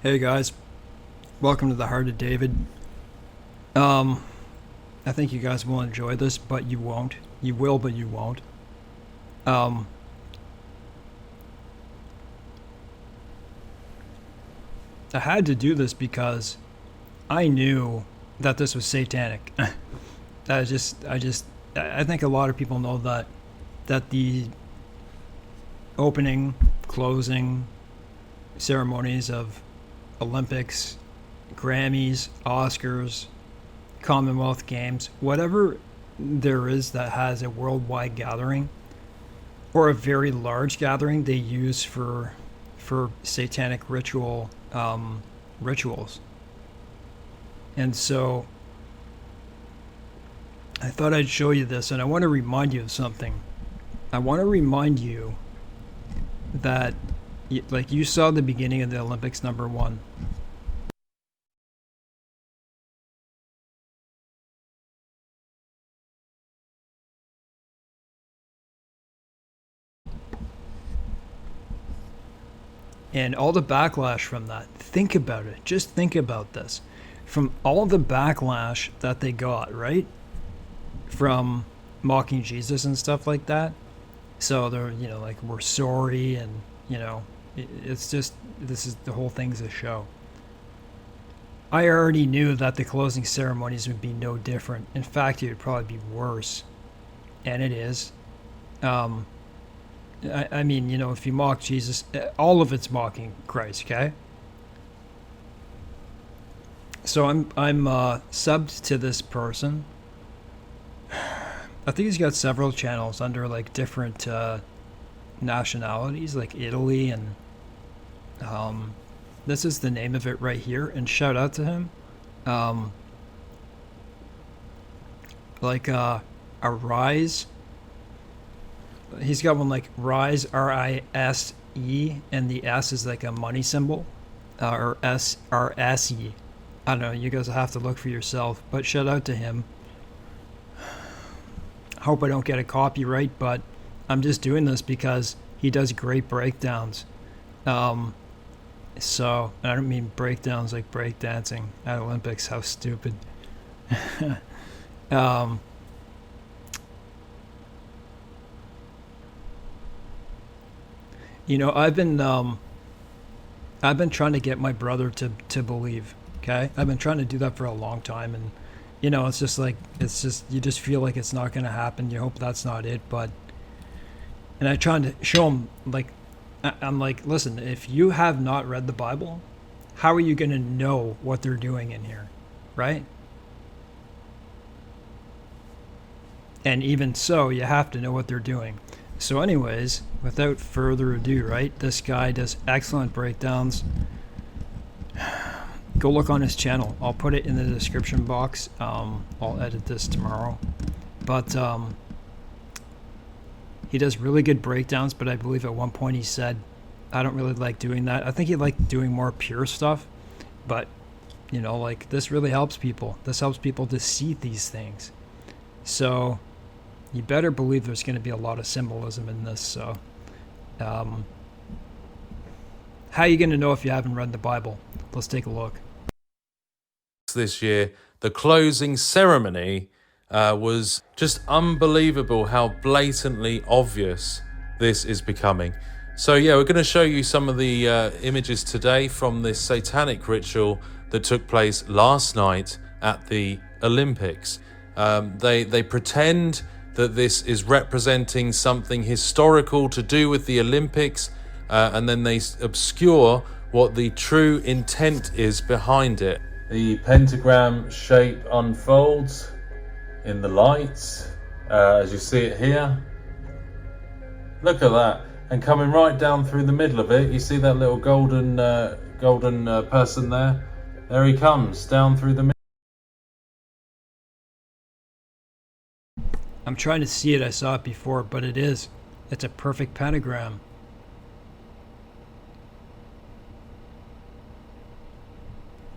Hey guys, welcome to the Heart of David. I think you guys will enjoy this, but you won't. You will, but you won't. I had to do this because I knew that this was satanic. I think a lot of people know that the opening, closing ceremonies of Olympics, Grammys, Oscars, Commonwealth Games, whatever there is that has a worldwide gathering or a very large gathering, they use for satanic rituals. And so I thought I'd show you this, and I want to remind you of something. I want to remind you that, like you saw the beginning of the Olympics, number one. And all the backlash from that. Think about it. Just think about this. From all the backlash that they got, right? From mocking Jesus and stuff like that. So they're, like, we're sorry, and, it's just, this is, the whole thing's a show. I already knew that the closing ceremonies would be no different. In fact, it would probably be worse. And it is. I mean, if you mock Jesus, all of it's mocking Christ, okay? So I'm subbed to this person. I think he's got several channels under, like, different nationalities, like Italy, and this is the name of it right here, and shout out to him. Arise. He's got one like Rise, R-I-S-E, and the S is like a money symbol, or S-R-S-E. I don't know, you guys will have to look for yourself, but shout out to him. Hope I don't get a copyright, but I'm just doing this because he does great breakdowns. So, I don't mean breakdowns like breakdancing at Olympics, how stupid. I've been trying to get my brother to believe, okay? I've been trying to do that for a long time, and, it's just like, you just feel like it's not going to happen. You hope that's not it, and I'm trying to show him, like, I'm like, listen, if you have not read the Bible, how are you going to know what they're doing in here, right? And even so, you have to know what they're doing. So anyways, without further ado, right, this guy does excellent breakdowns. Go look on his channel. I'll put it in the description box. I'll edit this tomorrow. But he does really good breakdowns, but I believe at one point he said, I don't really like doing that. I think he liked doing more pure stuff. But, like, this really helps people. This helps people to see these things. So you better believe there's going to be a lot of symbolism in this. So how are you going to know if you haven't read the Bible? Let's take a look. This year, the closing ceremony was just unbelievable how blatantly obvious this is becoming. So yeah, we're going to show you some of the images today from this satanic ritual that took place last night at the Olympics. They pretend that this is representing something historical to do with the Olympics, and then they obscure what the true intent is behind it. The pentagram shape unfolds in the lights, as you see it here. Look at that. And coming right down through the middle of it, you see that little golden person there? There he comes, down through the middle. I'm trying to see it. I saw it before, but it is. It's a perfect pentagram.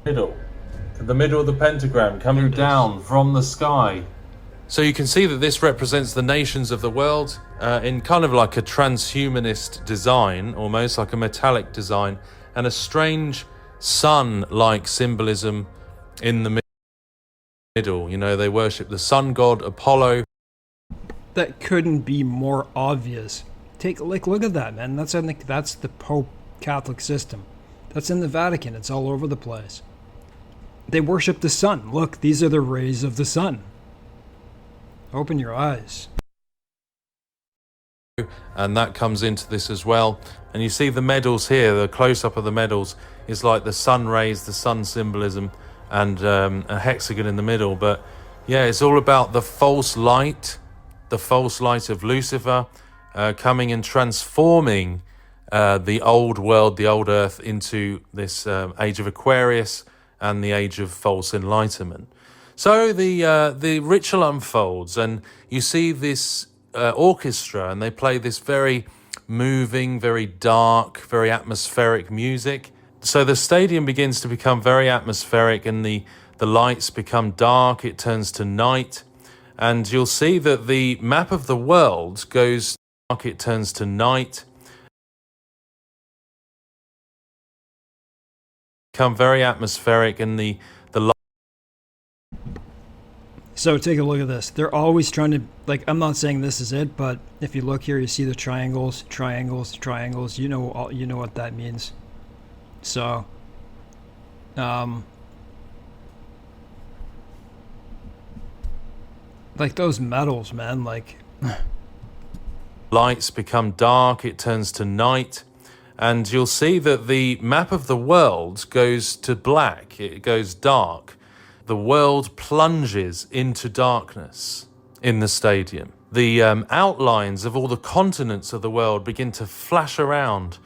To the middle of the pentagram, coming down from the sky. So you can see that this represents the nations of the world in kind of like a transhumanist design, almost like a metallic design, and a strange sun-like symbolism in the middle. You know, they worship the sun god Apollo. That couldn't be more obvious. Look at that, man. That's the Pope Catholic system. That's in the Vatican. It's all over the place. They worship the sun. Look, these are the rays of the sun. Open your eyes. And that comes into this as well. And you see the medals here, the close-up of the medals is like the sun rays, the sun symbolism, and a hexagon in the middle. But yeah, it's all about the false light of Lucifer coming and transforming the old world, the old earth, into this age of Aquarius and the age of false enlightenment. So the ritual unfolds, and you see this orchestra, and they play this very moving, very dark, very atmospheric music. So the stadium begins to become very atmospheric, and the lights become dark, it turns to night, and you'll see that the map of the world goes dark, it turns to night, become very atmospheric, and the So take a look at this. They're always trying to, like, I'm not saying this is it, but if you look here, you see the triangles. You know what that means. So, like those medals, man, like lights become dark, it turns to night, and you'll see that the map of the world goes to black, it goes dark. The world plunges into darkness in the stadium. The outlines of all the continents of the world begin to flash around.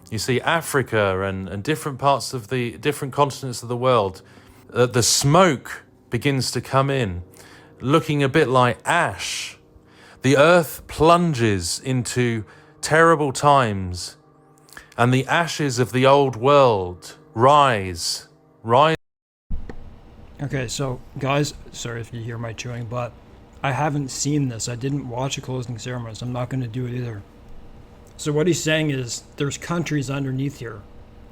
You see Africa and different parts of the different continents of the world. The smoke begins to come in, looking a bit like ash. The earth plunges into terrible times, and the ashes of the old world rise. Okay, so guys, sorry if you hear my chewing, but I haven't seen this. I didn't watch a closing ceremony, so I'm not going to do it either. So what he's saying is there's countries underneath here.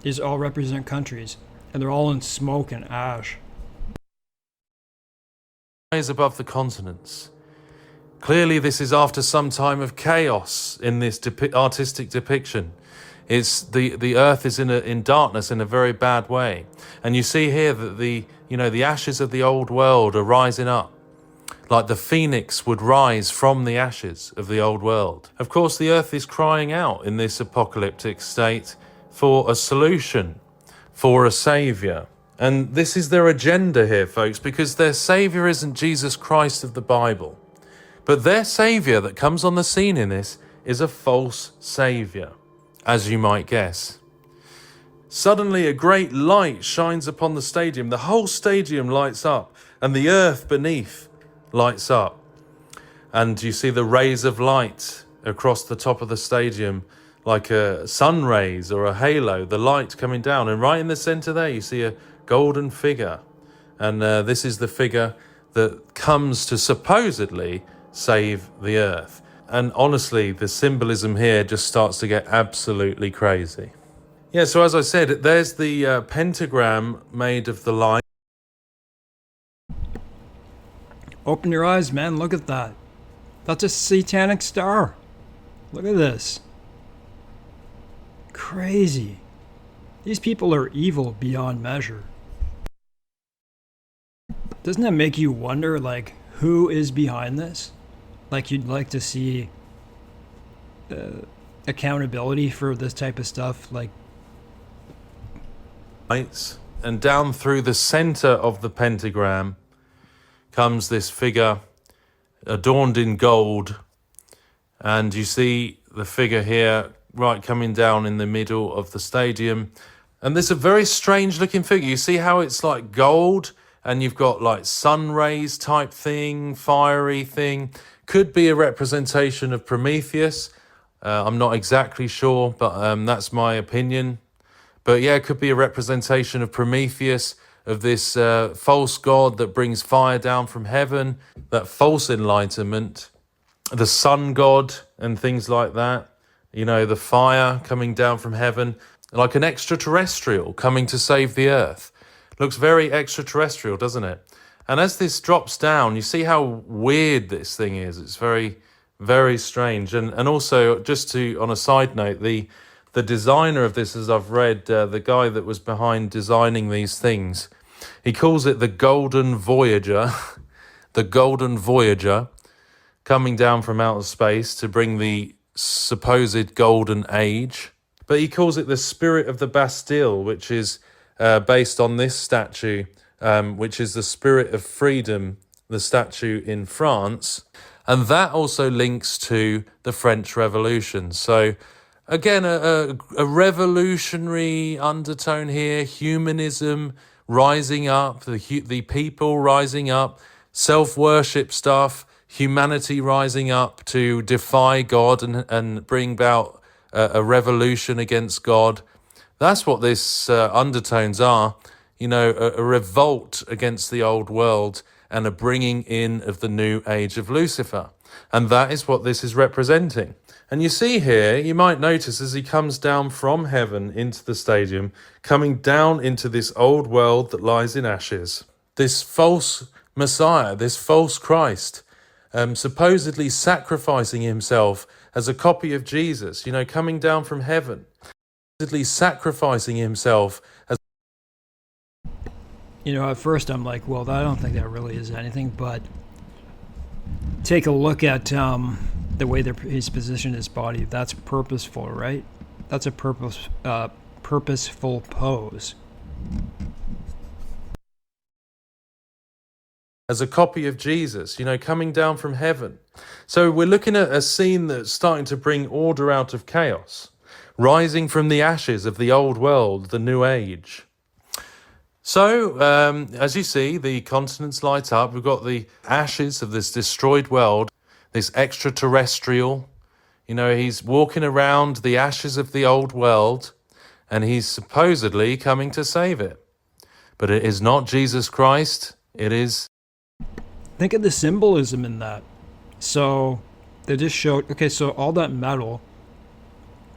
These all represent countries, and they're all in smoke and ash. Rise above the continents. Clearly this is after some time of chaos in this artistic depiction. It's the earth is in darkness in a very bad way. And you see here that the ashes of the old world are rising up, like the phoenix would rise from the ashes of the old world. Of course, the earth is crying out in this apocalyptic state for a solution, for a savior. And this is their agenda here, folks, because their savior isn't Jesus Christ of the Bible. But their savior that comes on the scene in this is a false savior, as you might guess. Suddenly a great light shines upon the stadium. The whole stadium lights up, and the earth beneath lights up. And you see the rays of light across the top of the stadium, like a sun rays or a halo, the light coming down. And right in the center there, you see a golden figure. And this is the figure that comes to supposedly save the earth. And honestly, the symbolism here just starts to get absolutely crazy. Yeah, so as I said, there's the pentagram made of the light. Open your eyes, man. Look at that. That's a satanic star. Look at this. Crazy. These people are evil beyond measure. Doesn't that make you wonder, like, who is behind this? Like, you'd like to see accountability for this type of stuff, like. And down through the center of the pentagram comes this figure adorned in gold. And you see the figure here, right, coming down in the middle of the stadium. And this is a very strange looking figure. You see how it's like gold, and you've got like sun rays type thing, fiery thing. Could be a representation of Prometheus. I'm not exactly sure, but that's my opinion. But yeah, it could be a representation of Prometheus, of this false god that brings fire down from heaven, that false enlightenment, the sun god and things like that. You know, the fire coming down from heaven. like an extraterrestrial coming to save the earth. Looks very extraterrestrial, doesn't it? And as this drops down, you see how weird this thing is. It's very, very strange. And also, just to, on a side note, the designer of this, as I've read, the guy that was behind designing these things, he calls it the Golden Voyager, the Golden Voyager, coming down from outer space to bring the supposed golden age. But he calls it the Spirit of the Bastille, which is based on this statue, which is the Spirit of Freedom, the statue in France. And that also links to the French Revolution. So again, a revolutionary undertone here, humanism rising up, the people rising up, self-worship stuff, humanity rising up to defy God and bring about a revolution against God. That's what this undertones are, a revolt against the old world and a bringing in of the new age of Lucifer. And that is what this is representing. And you see here, you might notice as he comes down from heaven into the stadium, coming down into this old world that lies in ashes, this false Messiah, this false Christ, supposedly sacrificing himself as a copy of Jesus, coming down from heaven, supposedly sacrificing himself as... At first I'm like, well, I don't think that really is anything, but take a look at the way he's positioned his body. That's purposeful, right? That's a purposeful pose. As a copy of Jesus, coming down from heaven. So we're looking at a scene that's starting to bring order out of chaos, rising from the ashes of the old world, the new age. So, as you see, the continents light up. We've got the ashes of this destroyed world, this extraterrestrial. He's walking around the ashes of the old world, and he's supposedly coming to save it. But it is not Jesus Christ. It is... Think of the symbolism in that. So, they just showed... Okay, so all that metal,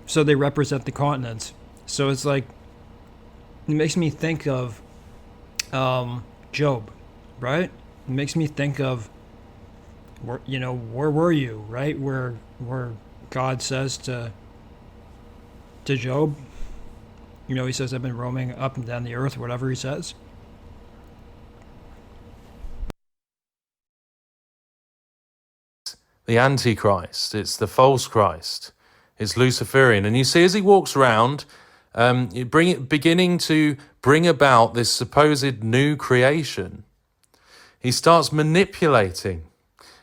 so they represent the continents. So it's like... It makes me think of... Job, right? It makes me think of, where were you, right? Where God says to Job, he says, I've been roaming up and down the earth, whatever he says. The Antichrist, it's the false Christ, it's Luciferian. And you see, as he walks around, beginning to bring about this supposed new creation, he starts manipulating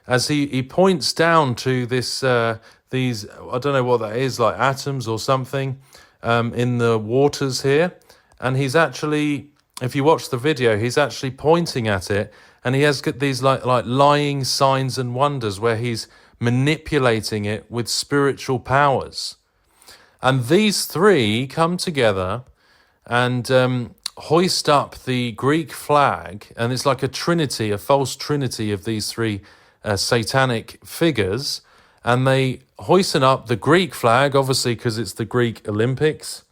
as he points down to these, I don't know what that is, like atoms or something, in the waters here. And he's actually, if you watch the video, he's actually pointing at it, and he has got these like lying signs and wonders where he's manipulating it with spiritual powers. And these three come together and hoist up the Greek flag, and it's like a trinity, a false trinity of these three satanic figures, and they hoisting up the Greek flag, obviously because it's the Greek Olympics,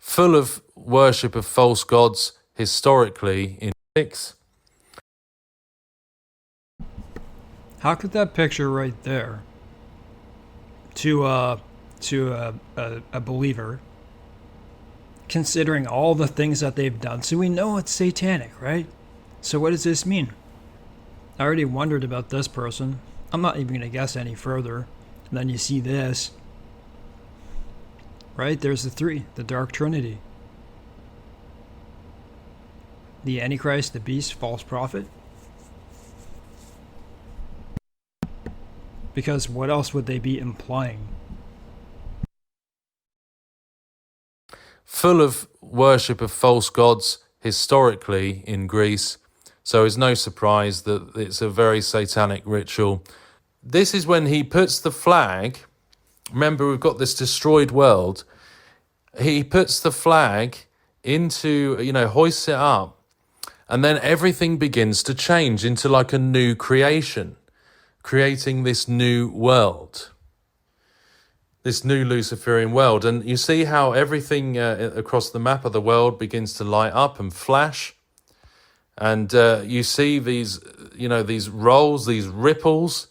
full of worship of false gods historically in Olympics. How could that picture right there to a believer, considering all the things that they've done, so we know it's satanic, right? So what does this mean? I already wondered about this person. I'm not even going to guess any further. And then you see this, right? There's the three, the dark trinity. The Antichrist, the beast, false prophet. Because what else would they be implying? Full of worship of false gods historically in Greece. So it's no surprise that it's a very satanic ritual. This is when he puts the flag, remember we've got this destroyed world, he puts the flag into, hoists it up, and then everything begins to change into like a new creation, creating this new world. this new Luciferian world. And you see how everything across the map of the world begins to light up and flash. And you see these, these rolls, these ripples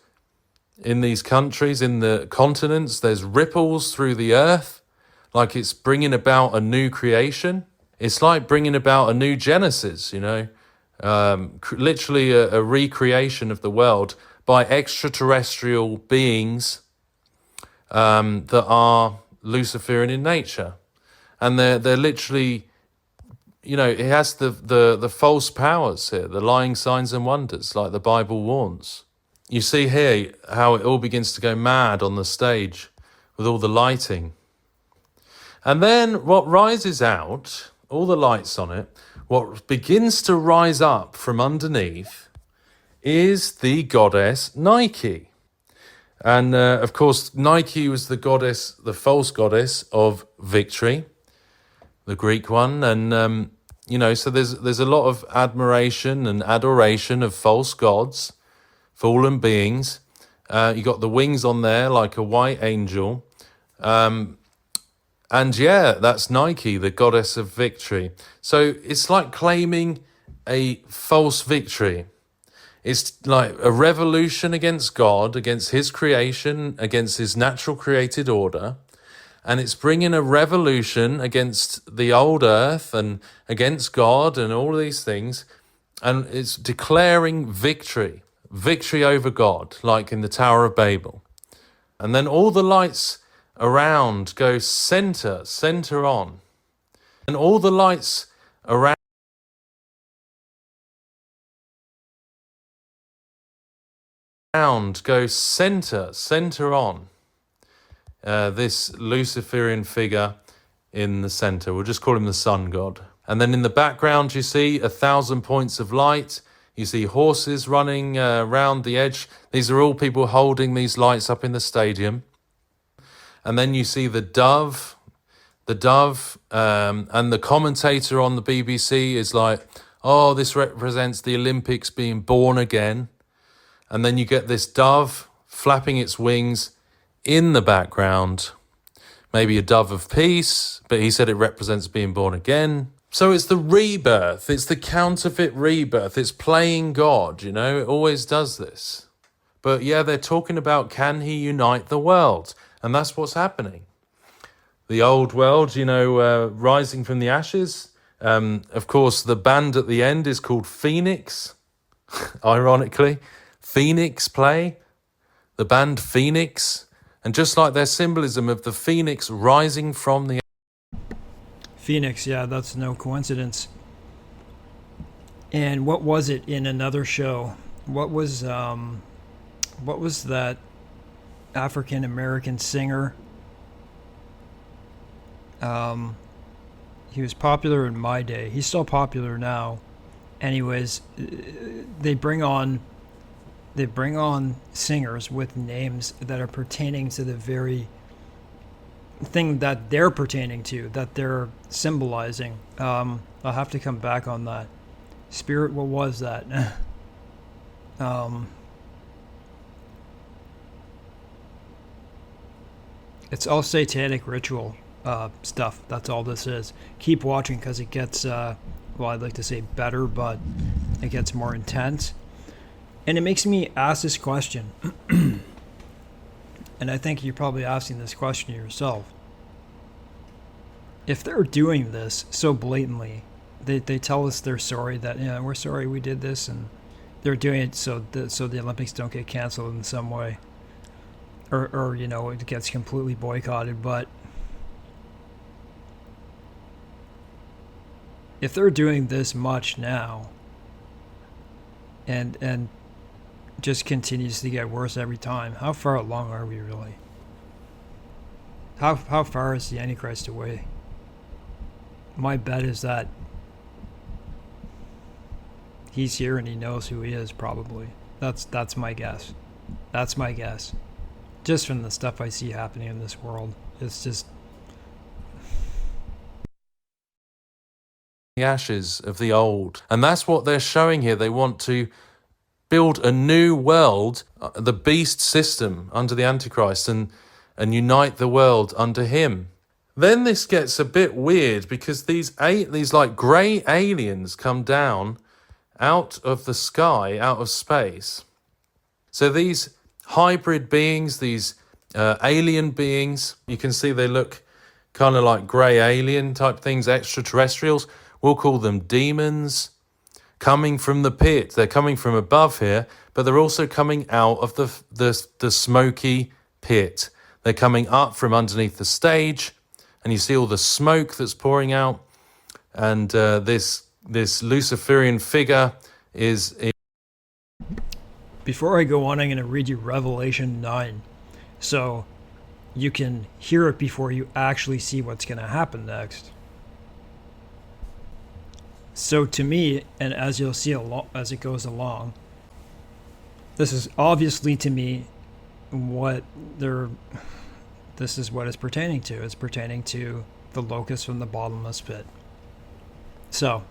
in these countries, in the continents. There's ripples through the earth, like it's bringing about a new creation. It's like bringing about a new Genesis, literally a recreation of the world by extraterrestrial beings that are Luciferian in nature. And they're literally, it has the false powers here, the lying signs and wonders, like the Bible warns. You see here how it all begins to go mad on the stage with all the lighting. And then what rises out, all the lights on it, what begins to rise up from underneath is the goddess Nike. And of course, Nike was the goddess, the false goddess of victory, the Greek one. And, so there's a lot of admiration and adoration of false gods, fallen beings. You got the wings on there like a white angel. And yeah, that's Nike, the goddess of victory. So it's like claiming a false victory. It's like a revolution against God, against his creation, against his natural created order. And it's bringing a revolution against the old earth and against God and all these things. And it's declaring victory over God, like in the Tower of Babel. And then all the lights around go center on. And all the lights around go center on this Luciferian figure in the center. We'll just call him the sun god. And then in the background, you see 1,000 points of light. You see horses running around the edge. These are all people holding these lights up in the stadium. And then you see the dove, and the commentator on the BBC is like, oh, this represents the Olympics being born again. And then you get this dove flapping its wings in the background. Maybe a dove of peace, but he said it represents being born again. So it's the rebirth. It's the counterfeit rebirth. It's playing God, it always does this. But yeah, they're talking about, can he unite the world? And that's what's happening. The old world, rising from the ashes. Of course, the band at the end is called Phoenix, ironically. Phoenix play, the band Phoenix. And just like their symbolism of the phoenix rising from the Phoenix, yeah, that's no coincidence. And what was it in another show? What was that African American singer? He was popular in my day. He's still popular now. Anyways, they bring on singers with names that are pertaining to the very thing that they're pertaining to, that they're symbolizing. I'll have to come back on that. Spirit, what was that? It's all satanic ritual stuff. That's all this is. Keep watching because it gets, I'd like to say better, but it gets more intense. And it makes me ask this question. And I think you're probably asking this question yourself. If they're doing this so blatantly, they tell us they're sorry, that we're sorry we did this, and they're doing it so the Olympics don't get canceled in some way, or it gets completely boycotted. But if they're doing this much now, and just continues to get worse every time, how far along are we really? How far is the Antichrist away? My bet is that he's here and he knows who he is, probably. That's my guess. That's my guess. Just from the stuff I see happening in this world. It's just the ashes of the old. And that's what they're showing here. They want to build a new world, the beast system under the Antichrist. And and unite the world under him. Then this gets a bit weird because these like grey aliens come down out of the sky, out of space. So these hybrid beings, these alien beings, you can see they look kind of like grey alien type things, extraterrestrials. We'll call them demons, coming from the pit. They're coming from above here, but they're also coming out of the smoky pit. They're coming up from underneath the stage, and you see all the smoke that's pouring out. And this Luciferian figure is... Before I go on, I'm going to read you Revelation 9. So you can hear it before you actually see what's going to happen next. So to me, and as you'll see as it goes along, this is obviously to me this is what it's pertaining to. It's pertaining to the locust from the bottomless pit. So,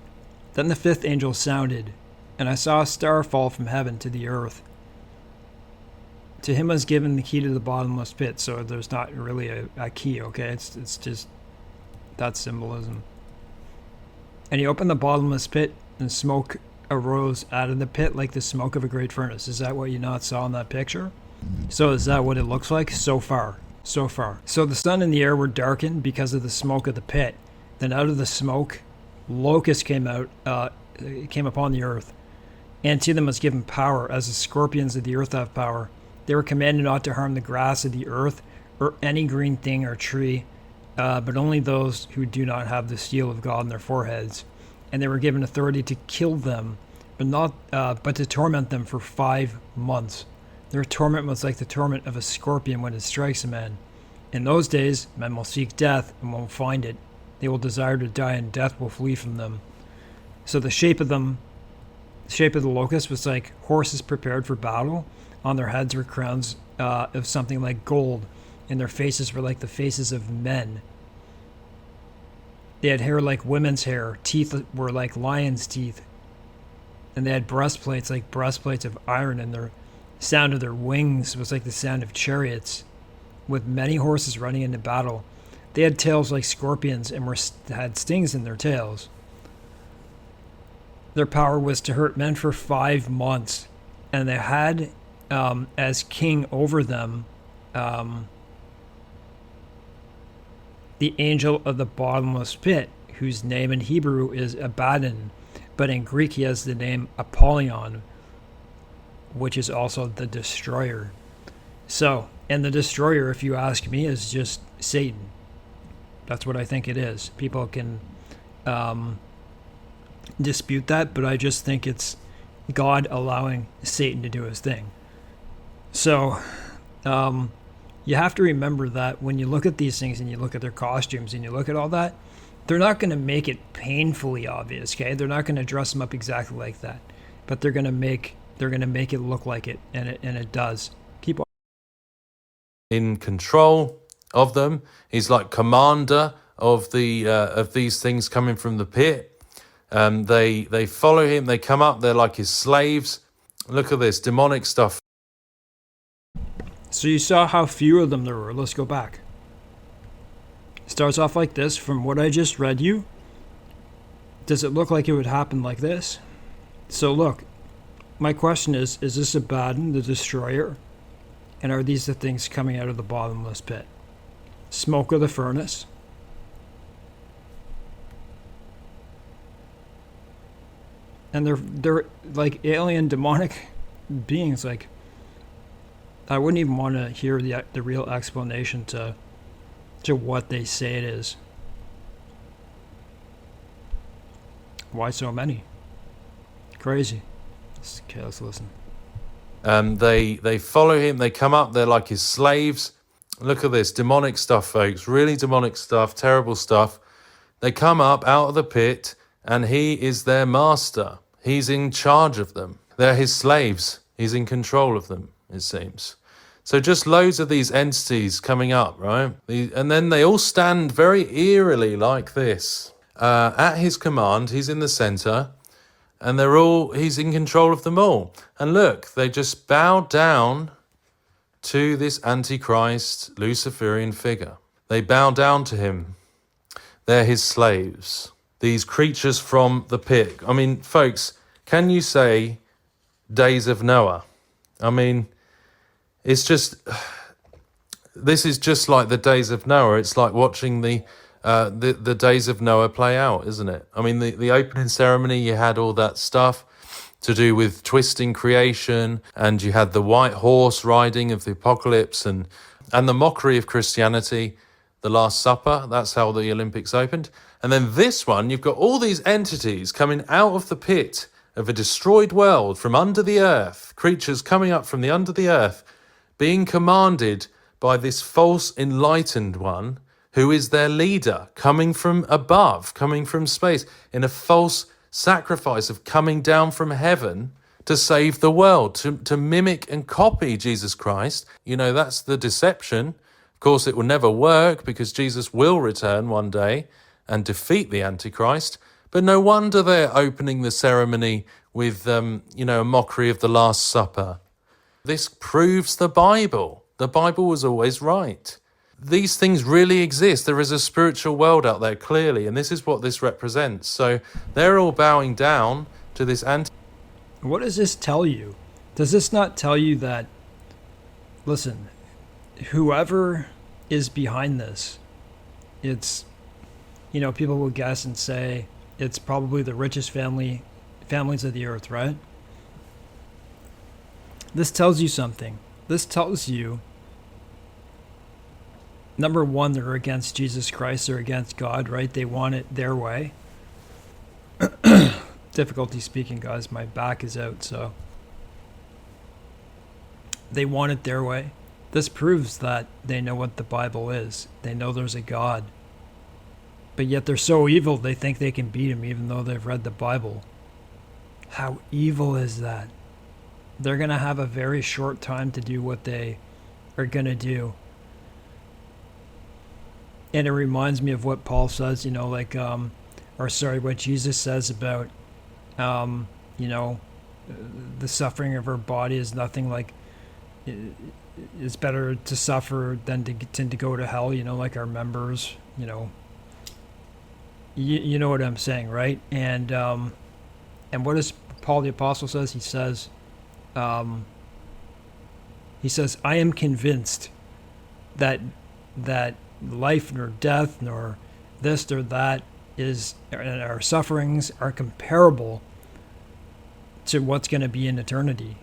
then the fifth angel sounded, and I saw a star fall from heaven to the earth. To him was given the key to the bottomless pit, so there's not really a key, okay? It's just that symbolism. And he opened the bottomless pit, and smoke arose out of the pit like the smoke of a great furnace. Is that what you not saw in that picture? So is that what it looks like so far? So the sun and the air were darkened because of the smoke of the pit. Then out of the smoke, locusts came upon the earth. And to them was given power, as the scorpions of the earth have power. They were commanded not to harm the grass of the earth, or any green thing or tree, but only those who do not have the seal of God on their foreheads. And they were given authority to kill them, but to torment them for 5 months. Their torment was like the torment of a scorpion when it strikes a man. In those days, men will seek death and won't find it. They will desire to die, and death will flee from them. So the shape of the locust was like horses prepared for battle. On their heads were crowns of something like gold, and their faces were like the faces of men. They had hair like women's hair, teeth were like lions' teeth, and they had breastplates like breastplates of iron, and the sound of their wings was like the sound of chariots, with many horses running into battle. They had tails like scorpions and had stings in their tails. Their power was to hurt men for 5 months, and they had as king over them the angel of the bottomless pit, whose name in Hebrew is Abaddon, but in Greek he has the name Apollyon, which is also the destroyer. So, and the destroyer, if you ask me, is just Satan. That's what I think it is. People can dispute that, but I just think it's God allowing Satan to do his thing. So, you have to remember that when you look at these things and you look at their costumes and you look at all that, they're not going to make it painfully obvious, okay? They're not going to dress them up exactly like that, but they're going to make it look like it, and it does. Keep on. In control of them. He's like commander of these things coming from the pit. They follow him. They come up. They're like his slaves. Look at this demonic stuff. So you saw how few of them there were. Let's go back. Starts off like this. From what I just read you, does it look like it would happen like this? So look, my question is this Abaddon, the destroyer? And are these the things coming out of the bottomless pit? Smoke of the furnace? And they're like alien demonic beings. Like, I wouldn't even want to hear the real explanation to what they say it is. Why so many? Crazy. Okay, let's listen. They follow him. They come up. They're like his slaves. Look at this demonic stuff, folks. Really demonic stuff. Terrible stuff. They come up out of the pit, and he is their master. He's in charge of them. They're his slaves. He's in control of them, it seems. So just loads of these entities coming up, right? And then they all stand very eerily like this. At his command, he's in the center, and he's in control of them all. And look, they just bow down to this Antichrist Luciferian figure. They bow down to him. They're his slaves. These creatures from the pit. I mean, folks, can you say days of Noah? I mean, it's just, this is just like the days of Noah. It's like watching the days of Noah play out, isn't it? I mean, the opening ceremony, you had all that stuff to do with twisting creation, and you had the white horse riding of the apocalypse, and the mockery of Christianity, the Last Supper. That's how the Olympics opened. And then this one, you've got all these entities coming out of the pit of a destroyed world from under the earth, creatures coming up from the under the earth, being commanded by this false enlightened one who is their leader, coming from above, coming from space, in a false sacrifice of coming down from heaven to save the world, to mimic and copy Jesus Christ. You know, that's the deception. Of course, it will never work because Jesus will return one day and defeat the Antichrist. But no wonder they're opening the ceremony with, a mockery of the Last Supper. This proves the Bible. The Bible was always right. These things really exist. There is a spiritual world out there, clearly, and this is what this represents. So they're all bowing down to this What does this tell you? Does this not tell you that, listen, whoever is behind this, it's, people will guess and say it's probably the richest families of the earth, right? This tells you something. This tells you, number one, they're against Jesus Christ. They're against God, right? They want it their way. Difficulty speaking, guys. My back is out, so. They want it their way. This proves that they know what the Bible is. They know there's a God. But yet they're so evil, they think they can beat him even though they've read the Bible. How evil is that? They're going to have a very short time to do what they are going to do. And it reminds me of what Paul says, what Jesus says about, the suffering of our body is nothing like, it's better to suffer than to go to hell, like our members, you know what I'm saying, right? And what does Paul the Apostle says? He says, I am convinced that life nor death nor this nor that is, and our sufferings are comparable to what's going to be in eternity.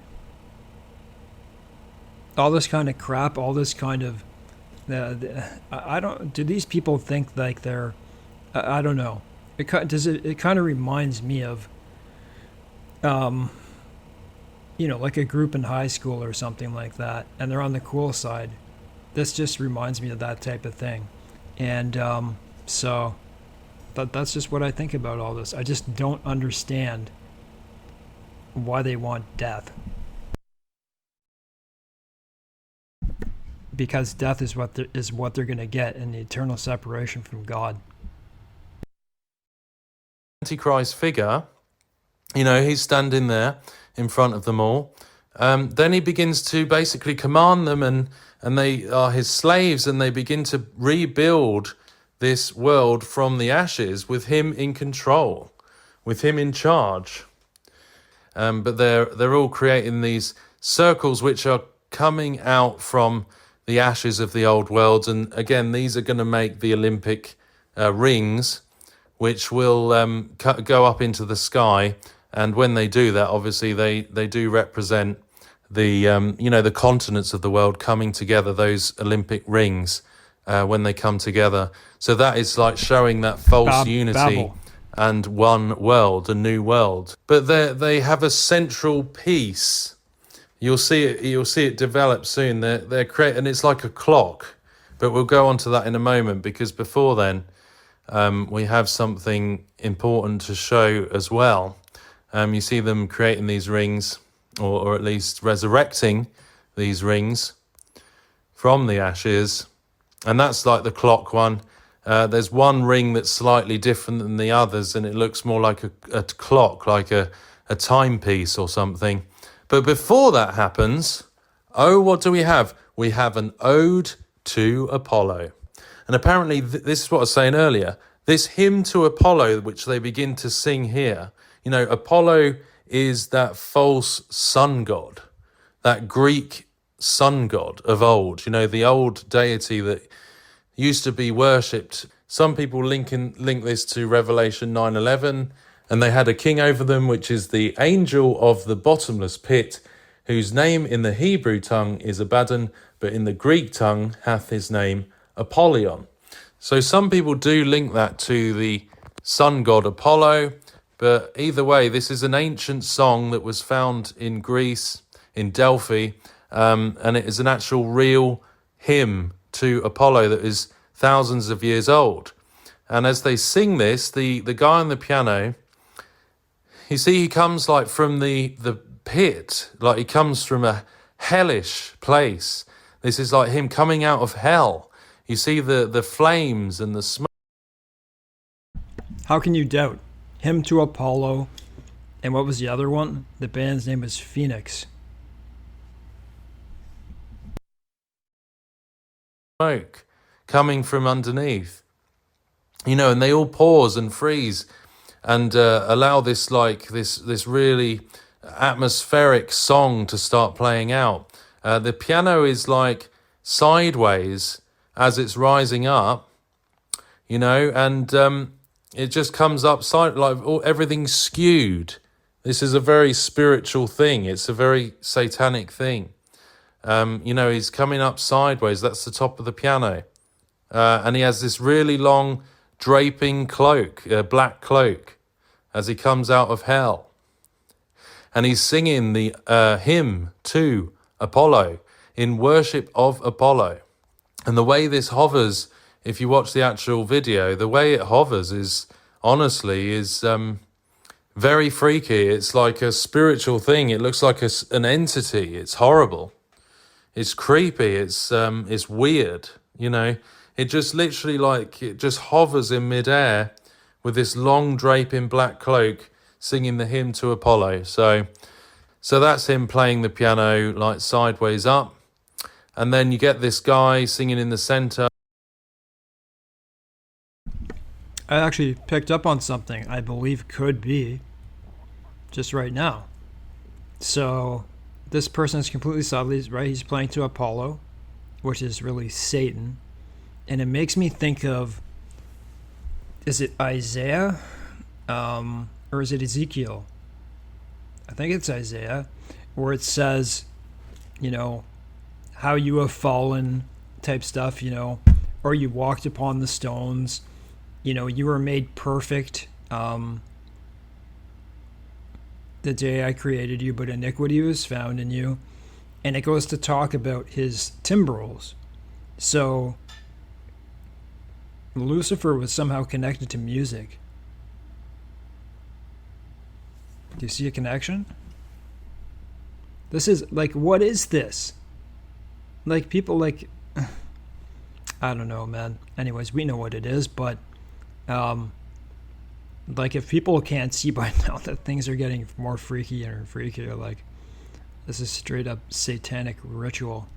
All this kind of crap, all this kind of, do these people think like they're, I don't know. It kind of reminds me of, like a group in high school or something like that, and they're on the cool side. This just reminds me of that type of thing. And so that's just what I think about all this. I just don't understand why they want death. Because death is what they're going to get, in the eternal separation from God. Antichrist figure, he's standing there in front of them all. Then he begins to basically command them, and they are his slaves, and they begin to rebuild this world from the ashes with him in control, with him in charge. But they're all creating these circles which are coming out from the ashes of the old world. And again, these are going to make the Olympic rings, which will go up into the sky. And when they do that, obviously they do represent the the continents of the world coming together, those Olympic rings, when they come together. So that is like showing that false unity Babel. and one world, a new world. But they have a central piece. You'll see it develop soon. They're creating, and it's like a clock. But we'll go on to that in a moment, because before then, we have something important to show as well. You see them creating these rings, or at least resurrecting these rings from the ashes. And that's like the clock one. There's one ring that's slightly different than the others, and it looks more like a clock, like a timepiece or something. But before that happens, what do we have? we have an ode to Apollo. And apparently, this is what I was saying earlier, this hymn to Apollo, which they begin to sing here, you know, Apollo is that false sun god, that Greek sun god of old, you know, the old deity that used to be worshipped. Some people link this to Revelation 9:11, and they had a king over them, which is the angel of the bottomless pit, whose name in the Hebrew tongue is Abaddon, but in the Greek tongue hath his name Apollyon. So some people do link that to the sun god Apollo, but either way, this is an ancient song that was found in Greece, in Delphi, and it is an actual real hymn to Apollo that is thousands of years old. And as they sing this, the guy on the piano, you see, he comes like from the pit, like he comes from a hellish place. This is like him coming out of hell. You see the flames and the smoke. How can you doubt? Hymn to Apollo, and what was the other one? The band's name was Phoenix. Smoke coming from underneath, you know, and they all pause and freeze and allow this really atmospheric song to start playing out. The piano is like sideways as it's rising up, you know, and it just comes up everything's skewed. This is a very spiritual thing. It's a very satanic thing. You know, he's coming up sideways. That's the top of the piano. And he has this really long draping cloak, black cloak, as he comes out of hell. And he's singing the hymn to Apollo in worship of Apollo. And the way this hovers, if you watch the actual video, the way it hovers is very freaky. It's like a spiritual thing. It looks like an entity. It's horrible. It's creepy. It's weird. You know, it just literally it just hovers in midair with this long draping black cloak, singing the hymn to Apollo. So that's him playing the piano like sideways up, and then you get this guy singing in the center. I actually picked up on something I believe could be just right now. So this person is completely sideways, right? He's playing to Apollo, which is really Satan. And it makes me think of, is it Isaiah? Or is it Ezekiel? I think it's Isaiah, where it says, you know, how you have fallen type stuff, you know, or you walked upon the stones, you know, you were made perfect the day I created you, but iniquity was found in you. And it goes to talk about his timbrels. So Lucifer was somehow connected to music. Do you see a connection? This is like, what is this? Like, people like, I don't know, man. Anyways, we know what it is, but like, if people can't see by now that things are getting more freakier and freakier, like, this is straight up satanic ritual.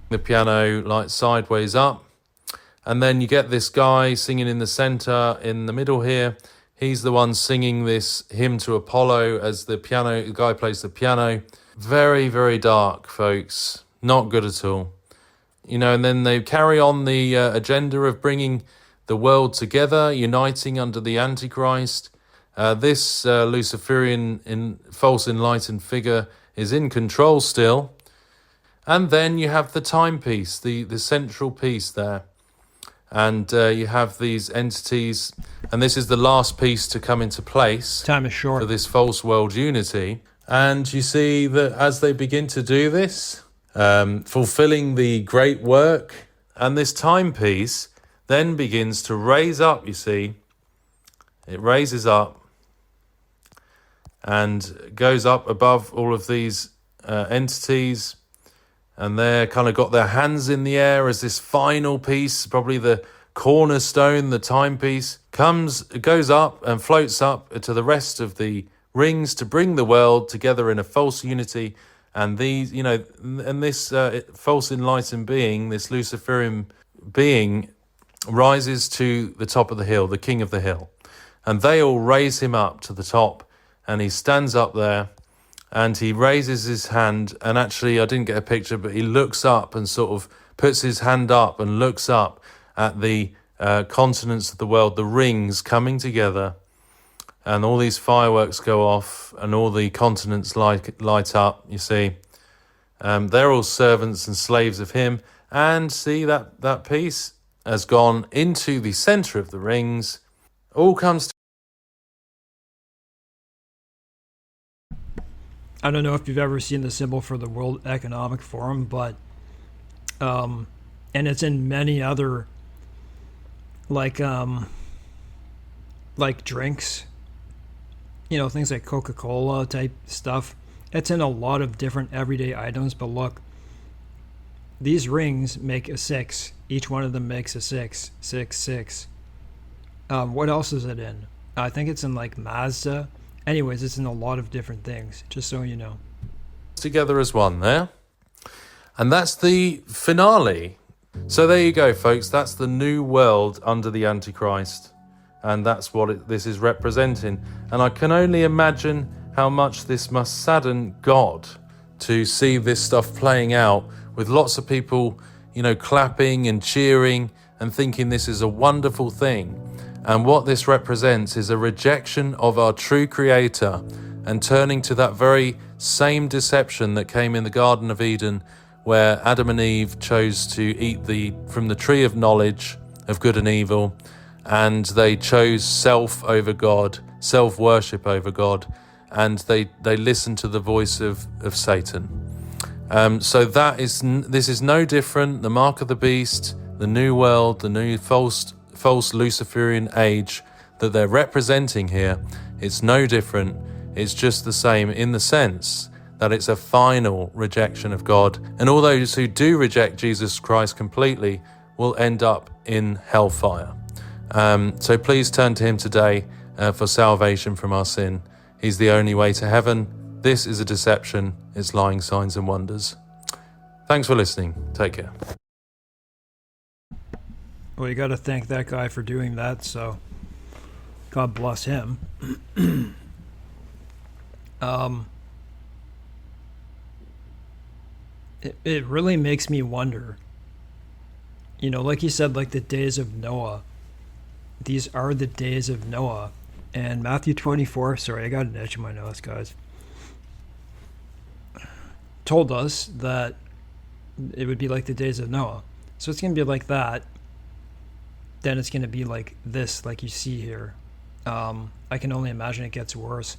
The piano like sideways up, and then you get this guy singing in the center, in the middle here. He's the one singing this hymn to Apollo as the guy plays the piano. Very, very dark, folks. Not good at all. You know, and then they carry on the agenda of bringing the world together, uniting under the Antichrist. This Luciferian false enlightened figure is in control still. And then you have the timepiece, the central piece there. And you have these entities, and this is the last piece to come into place. Time is short. For this false world unity. And you see that as they begin to do this, fulfilling the great work, and this timepiece then begins to raise up, you see. It raises up and goes up above all of these entities, and they're kind of got their hands in the air as this final piece, probably the cornerstone, the timepiece, goes up and floats up to the rest of the rings to bring the world together in a false unity And these, and this false enlightened being, this Luciferian being, rises to the top of the hill, the king of the hill. And they all raise him up to the top, and he stands up there, and he raises his hand, and actually, I didn't get a picture, but he looks up and sort of puts his hand up and looks up at the continents of the world, the rings coming together, and all these fireworks go off, and all the continents light up, you see. They're all servants and slaves of him, and see that piece has gone into the centre of the rings, all comes I don't know if you've ever seen the symbol for the World Economic Forum, but and it's in many other like drinks, things like Coca-Cola type stuff. It's in a lot of different everyday items, but look, these rings make a 6. Each one of them makes a 6, 6, 6. What else is it in? I think it's in like Mazda. Anyways, it's in a lot of different things, just so you know. together as one there. And that's the finale. So there you go, folks. That's the new world under the Antichrist. And that's what this is representing. And I can only imagine how much this must sadden God to see this stuff playing out with lots of people, clapping and cheering and thinking this is a wonderful thing. And what this represents is a rejection of our true Creator and turning to that very same deception that came in the Garden of Eden, where Adam and Eve chose to eat from the tree of knowledge of good and evil, and they chose self over God, self-worship over God, and they listened to the voice of Satan. So this is no different. The mark of the beast, the new world, the new false Luciferian age that they're representing here, it's no different. It's just the same in the sense that it's a final rejection of God. And all those who do reject Jesus Christ completely will end up in hellfire. So please turn to him today for salvation from our sin. He's the only way to heaven. This is a deception. It's lying signs and wonders. Thanks for listening. Take care. Well, you got to thank that guy for doing that, so God bless him. It really makes me wonder, like you said, like the days of Noah. These are the days of Noah. And Matthew 24, sorry, I got an itch in my nose, guys, told us that it would be like the days of Noah. So it's going to be like that. Then it's going to be like this, like you see here. I can only imagine it gets worse.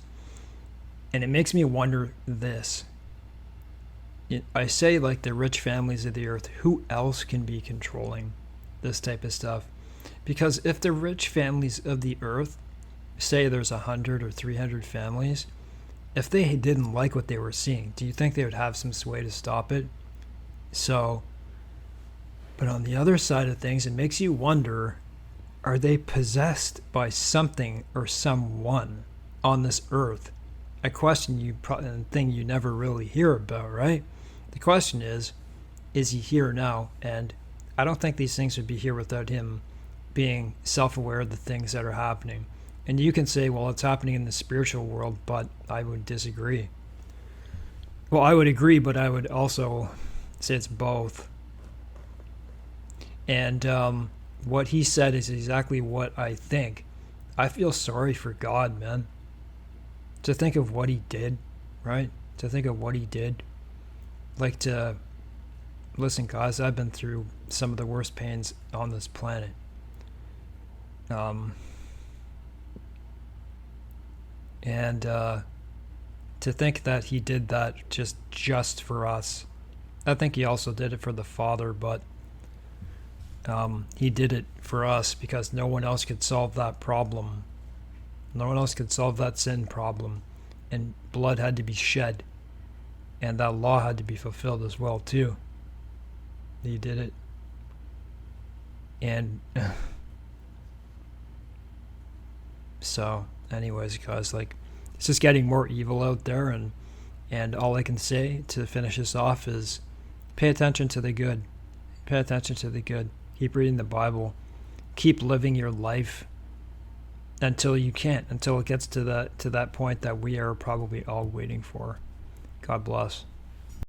And it makes me wonder this. I say like the rich families of the earth, who else can be controlling this type of stuff? Because if the rich families of the earth, say there's 100 or 300 families, if they didn't like what they were seeing, do you think they would have some sway to stop it? So, but on the other side of things, it makes you wonder, are they possessed by something or someone on this earth? A question a thing you never really hear about, right? The question is he here now? And I don't think these things would be here without him being self-aware of the things that are happening. And you can say, well, it's happening in the spiritual world, but I would disagree. Well, I would agree, but I would also say it's both. And what he said is exactly what I think. I feel sorry for God, man. To think of what he did, right? To think of what he did. Listen, guys, I've been through some of the worst pains on this planet. And to think that he did that just for us. I think he also did it for the Father, but he did it for us because no one else could solve that problem. No one else could solve that sin problem. And blood had to be shed. And that law had to be fulfilled as well, too. He did it. And so, anyways, guys, it's just getting more evil out there. And And all I can say to finish this off is pay attention to the good. Pay attention to the good. Keep reading the Bible. Keep living your life until you can't, until it gets to that point that we are probably all waiting for. God bless.